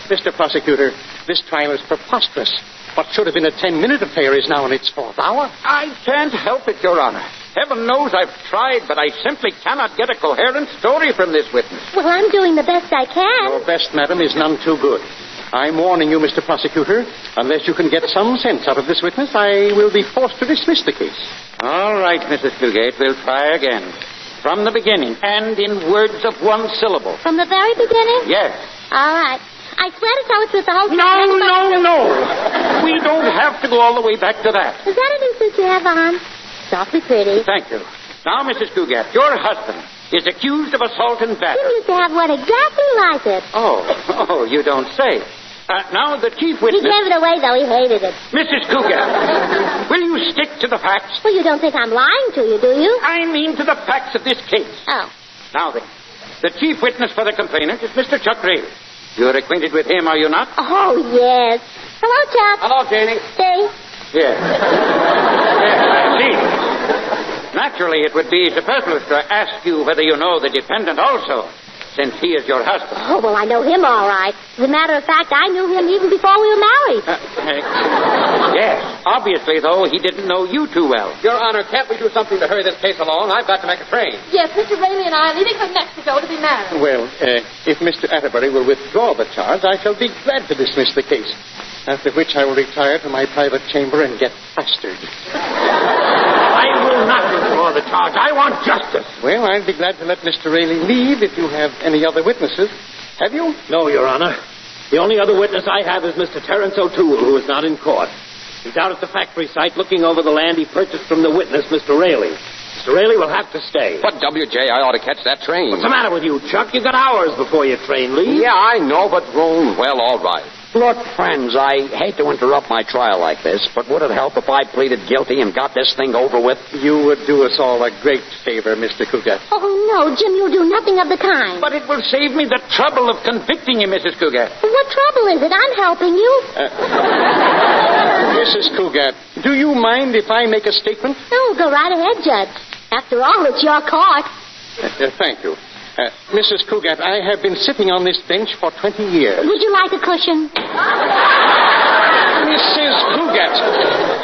Mr. Prosecutor, this trial is preposterous. What should have been a 10-minute affair is now in its fourth hour. I can't help it, Your Honor. Heaven knows I've tried, but I simply cannot get a coherent story from this witness. Well, I'm doing the best I can. Your best, madam, is none too good. I'm warning you, Mr. Prosecutor, unless you can get some sense out of this witness, I will be forced to dismiss the case. All right, Mrs. Fugate, we'll try again. From the beginning, and in words of one syllable. From the very beginning? Yes. All right. I swear to tell the truth, the whole truth. No. We don't have to go all the way back to that. Is that a new suit you have on? It's awfully pretty. Thank you. Now, Mrs. Cougat, your husband is accused of assault and Jim battery. used to have one exactly like it. Oh, you don't say. Now, the chief witness... He gave it away, though. He hated it. Mrs. Cougat, will you stick to the facts? Well, you don't think I'm lying to you, do you? I mean to the facts of this case. Oh. Now, then, the chief witness for the complainant is Mr. Chuck Rayleigh. You're acquainted with him, are you not? Oh, yes. Hello, Chuck. Hello, Janie. See? Yes. Yes, I see. Naturally, it would be superfluous to ask you whether you know the defendant also, since he is your husband. Oh, well, I know him all right. As a matter of fact, I knew him even before we were married. Yes. Obviously, though, he didn't know you too well. Your Honor, can't we do something to hurry this case along? I've got to make a train. Yes, Mr. Rayleigh and I are leaving for Mexico to be married. Well, if Mr. Atterbury will withdraw the charge, I shall be glad to dismiss the case. After which I will retire to my private chamber and get plastered. I will not withdraw the charge. I want justice. Well, I'd be glad to let Mr. Rayleigh leave if you have any other witnesses. Have you? No, Your Honor. The only other witness I have is Mr. Terence O'Toole, who is not in court. He's out at the factory site looking over the land he purchased from the witness, Mr. Rayleigh. Mr. Rayleigh will have to stay. But, WJ, I ought to catch that train. What's the matter with you, Chuck? You got hours before your train leaves. Yeah, I know, but, well, all right. Look, friends, I hate to interrupt my trial like this, but would it help if I pleaded guilty and got this thing over with? You would do us all a great favor, Mr. Cougat. Oh, no, Jim, you'll do nothing of the kind. But it will save me the trouble of convicting you, Mrs. Cougat. What trouble is it? I'm helping you. Mrs. Cougat, do you mind if I make a statement? No, go right ahead, Judge. After all, it's your court. Thank you. Mrs. Cougat, I have been sitting on this bench for 20 years. Would you like a cushion? Mrs. Cougat,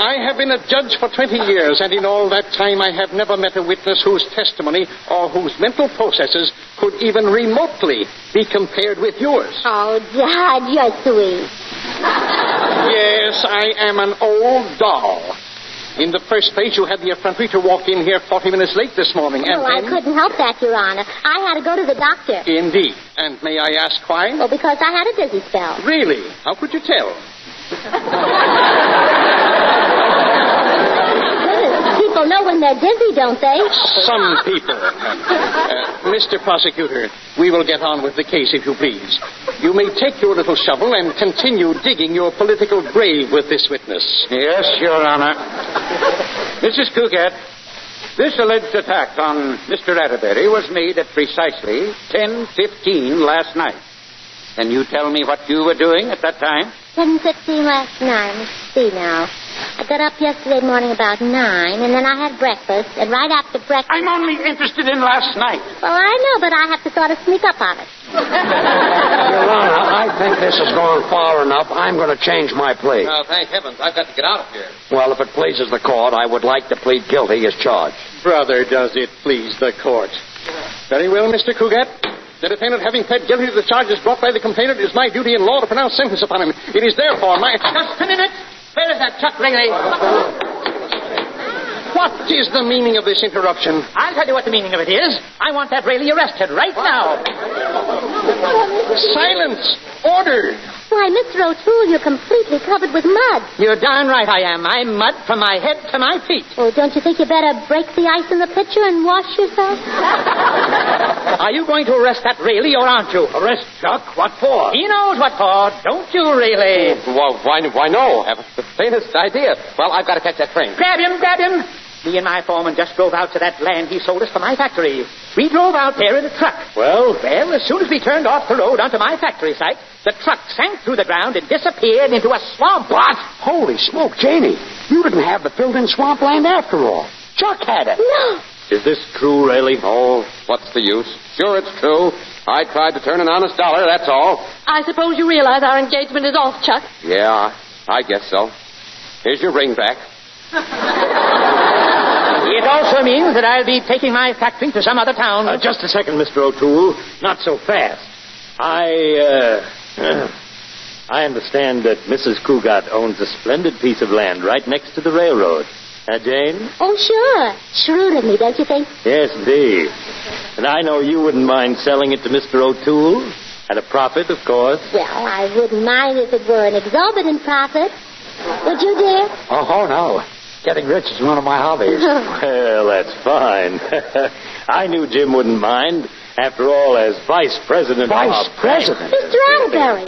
I have been a judge for 20 years, and in all that time I have never met a witness whose testimony or whose mental processes could even remotely be compared with yours. Oh, Judge, you're sweet. Yes, I am an old doll. In the first place, you had the effrontery to walk in here 40 minutes late this morning, and I couldn't help that, Your Honor. I had to go to the doctor. Indeed. And may I ask why? Well, because I had a dizzy spell. Really? How could you tell? People know when they're dizzy, don't they? Some people. Mr. Prosecutor, we will get on with the case, if you please. You may take your little shovel and continue digging your political grave with this witness. Yes, Your Honor. Mrs. Cougat, this alleged attack on Mr. Atterbury was made at precisely 10:15 last night. Can you tell me what you were doing at that time? 10:15 last night. Let's see now. I got up yesterday morning about 9, and then I had breakfast, and right after breakfast... I'm only interested in last night. Well, I know, but I have to sort of sneak up on it. Your Honor, I think this has gone far enough. I'm going to change my plea. Thank heavens. I've got to get out of here. Well, if it pleases the court, I would like to plead guilty as charged. Brother, does it please the court? Very well, Mr. Cougat. The defendant having pled guilty to the charges brought by the complainant, it is my duty in law to pronounce sentence upon him. It is therefore my... Just a minute. Where is that Chuck Riley? What is the meaning of this interruption? I'll tell you what the meaning of it is. I want that Riley arrested right now. Silence! Order! Why, Mr. O'Toole, you're completely covered with mud. You're darn right I am. I'm mud from my head to my feet. Oh, don't you think you better break the ice in the pitcher and wash yourself? Are you going to arrest that Riley or aren't you? Arrest Chuck? What for? He knows what for. Don't you, Riley? Well, why no? I have the faintest idea. Well, I've got to catch that train. Grab him, grab him. Me and my foreman just drove out to that land he sold us for my factory. We drove out there in a truck. Well, as soon as we turned off the road onto my factory site, the truck sank through the ground and disappeared into a swamp. What? Holy smoke, Janie. You didn't have the filled-in swampland after all. Chuck had it. No. is this true, Riley? Oh, what's the use? Sure, it's true. I tried to turn an honest dollar, that's all. I suppose you realize our engagement is off, Chuck. Yeah, I guess so. Here's your ring back. It also means that I'll be taking my factory to some other town. Just a second, Mr. O'Toole. Not so fast. I understand that Mrs. Cougat owns a splendid piece of land right next to the railroad. Jane? Oh, sure. Shrewd of me, don't you think? Yes, indeed. And I know you wouldn't mind selling it to Mr. O'Toole. At a profit, of course. Well, I wouldn't mind if it were an exorbitant profit. Would you, dear? Oh, no. Getting rich is one of my hobbies. Well, that's fine. I knew Jim wouldn't mind. After all, as vice president... Vice president? Mr. Atterbury.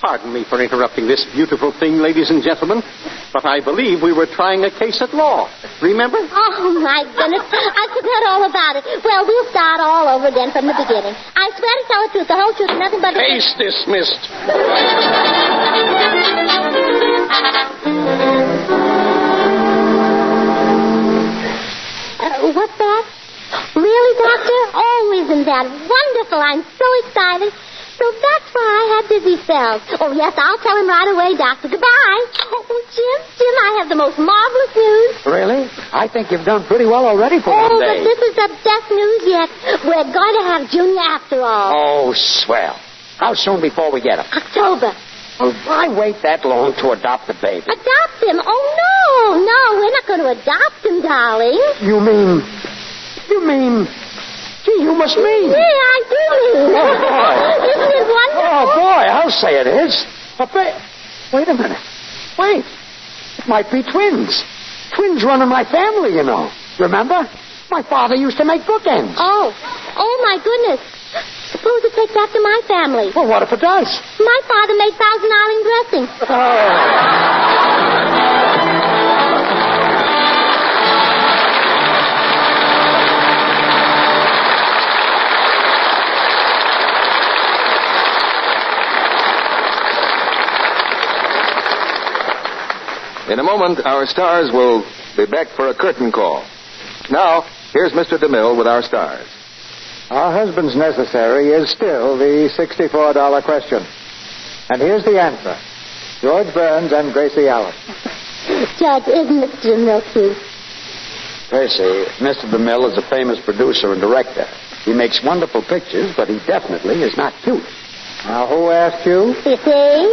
Pardon me for interrupting this beautiful thing, ladies and gentlemen, but I believe we were trying a case at law. Remember? Oh, my goodness. I forgot all about it. Well, we'll start all over again from the beginning. I swear to tell the truth, the whole truth, and nothing but the truth. Case dismissed. What's that? Really, Doctor? Oh, isn't that wonderful? I'm so excited. So that's why I had dizzy spells. Oh, yes, I'll tell him right away, Doctor. Goodbye. Oh, Jim, I have the most marvelous news. Really? I think you've done pretty well already for one day. But this is the best news yet. We're going to have Junior after all. Oh, swell. How soon before we get him? October. Well, why wait that long to adopt the baby? Adopt him? Oh, no, we're not going to adopt him, darling. You mean... Gee, you must mean. Yeah, I do mean. Oh, boy. Isn't it wonderful? Oh, boy, I'll say it is. Wait a minute. Wait. It might be twins. Twins run in my family, you know. Remember? My father used to make bookends. Oh, my goodness. Suppose it takes after my family. Well, what if it does? My father made Thousand Island dressing. In a moment, our stars will be back for a curtain call. Now, here's Mr. DeMille with our stars. Our husband's necessary is still the $64 question. And here's the answer. George Burns and Gracie Allen. Judge, isn't Mr. DeMille cute? Gracie, Mr. DeMille is a famous producer and director. He makes wonderful pictures, but he definitely is not cute. Now, who asked you? You see?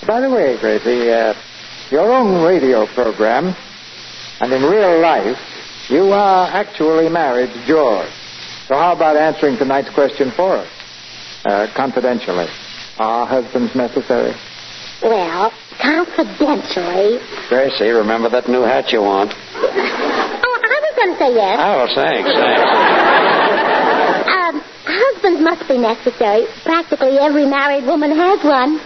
By the way, Gracie, your own radio program, and in real life, you are actually married to George. So how about answering tonight's question for us? Confidentially. Are husbands necessary? Well, confidentially. Gracie, remember that new hat you want? Oh, I was going to say yes. Oh, thanks. Husbands must be necessary. Practically every married woman has one.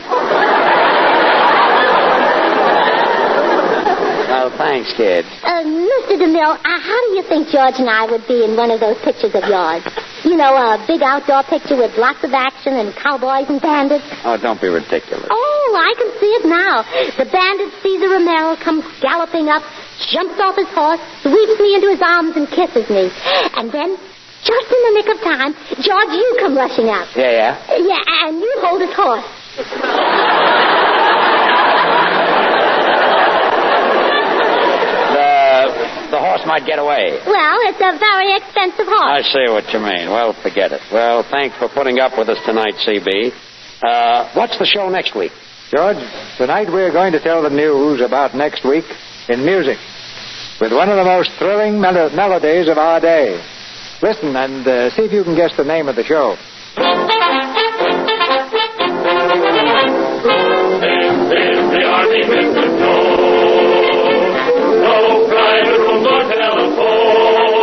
Oh, thanks, kid. Mr. DeMille, how do you think George and I would be in one of those pictures of yours? You know, a big outdoor picture with lots of action and cowboys and bandits. Oh, don't be ridiculous. Oh, I can see it now. The bandit Cesar Romero comes galloping up, jumps off his horse, sweeps me into his arms and kisses me. And then, just in the nick of time, George, you come rushing out. Yeah? Yeah, and you hold his horse. The horse might get away. Well, it's a very expensive horse. I see what you mean. Well, forget it. Well, thanks for putting up with us tonight, CB. What's the show next week? George, tonight we're going to tell the news about next week in music with one of the most thrilling melodies of our day. Listen and see if you can guess the name of the show. This is the Army Mr. Joe. No private room or telephone.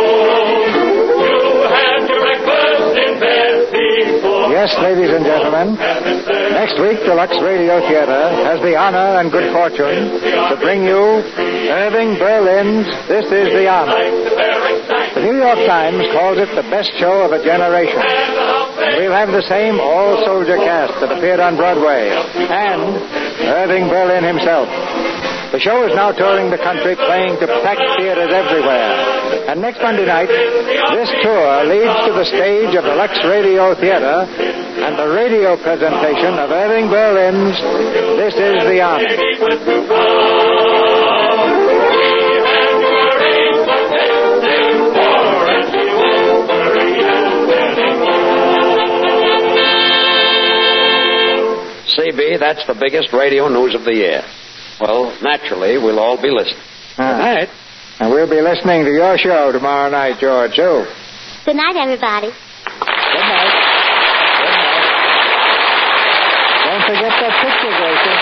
You had your breakfast in bed before. Yes, ladies and gentlemen, next week the Lux Radio Theater has the honor and good fortune to bring you Irving Berlin's This Is the Army. The New York Times calls it the best show of a generation. We'll have the same all-soldier cast that appeared on Broadway, and Irving Berlin himself. The show is now touring the country, playing to packed theaters everywhere. And next Monday night, this tour leads to the stage of the Lux Radio Theater and the radio presentation of Irving Berlin's This Is the Army. CB, that's the biggest radio news of the year. Well, naturally, we'll all be listening. Good night. And we'll be listening to your show tomorrow night, George, too. Good night, everybody. Good night. Good night. Don't forget that picture, Gracie.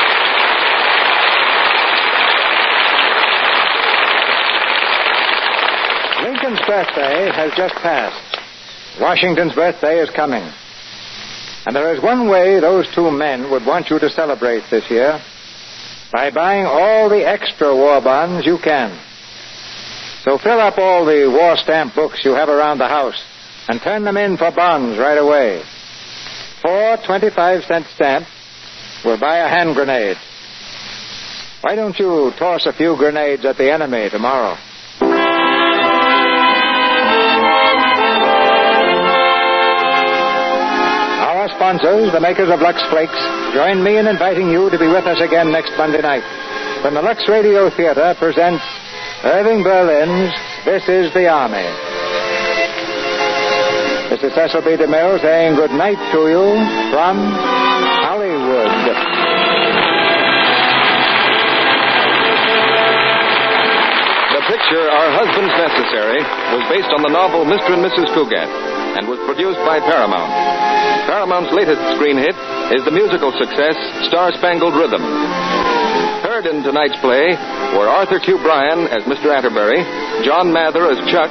Lincoln's birthday has just passed. Washington's birthday is coming. And there is one way those two men would want you to celebrate this year: by buying all the extra war bonds you can. So fill up all the war stamp books you have around the house and turn them in for bonds right away. 4 25-cent stamps will buy a hand grenade. Why don't you toss a few grenades at the enemy tomorrow? Our sponsors, the makers of Lux Flakes, join me in inviting you to be with us again next Monday night when the Lux Radio Theater presents Irving Berlin's This Is the Army. Mr. Cecil B. DeMille saying good night to you from Hollywood. The picture, Our Husbands Necessary, was based on the novel Mr. and Mrs. Cougat and was produced by Paramount. Paramount's latest screen hit is the musical success Star-Spangled Rhythm. Heard in tonight's play were Arthur Q. Bryan as Mr. Atterbury, John Mather as Chuck,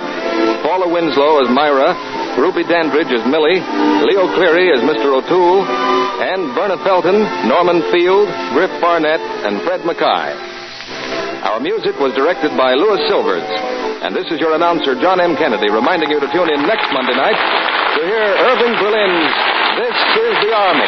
Paula Winslow as Myra, Ruby Dandridge as Millie, Leo Cleary as Mr. O'Toole, and Verna Felton, Norman Field, Griff Barnett, and Fred Mackay. Our music was directed by Louis Silvers. And this is your announcer, John M. Kennedy, reminding you to tune in next Monday night to hear Irving Berlin's This Is the Army.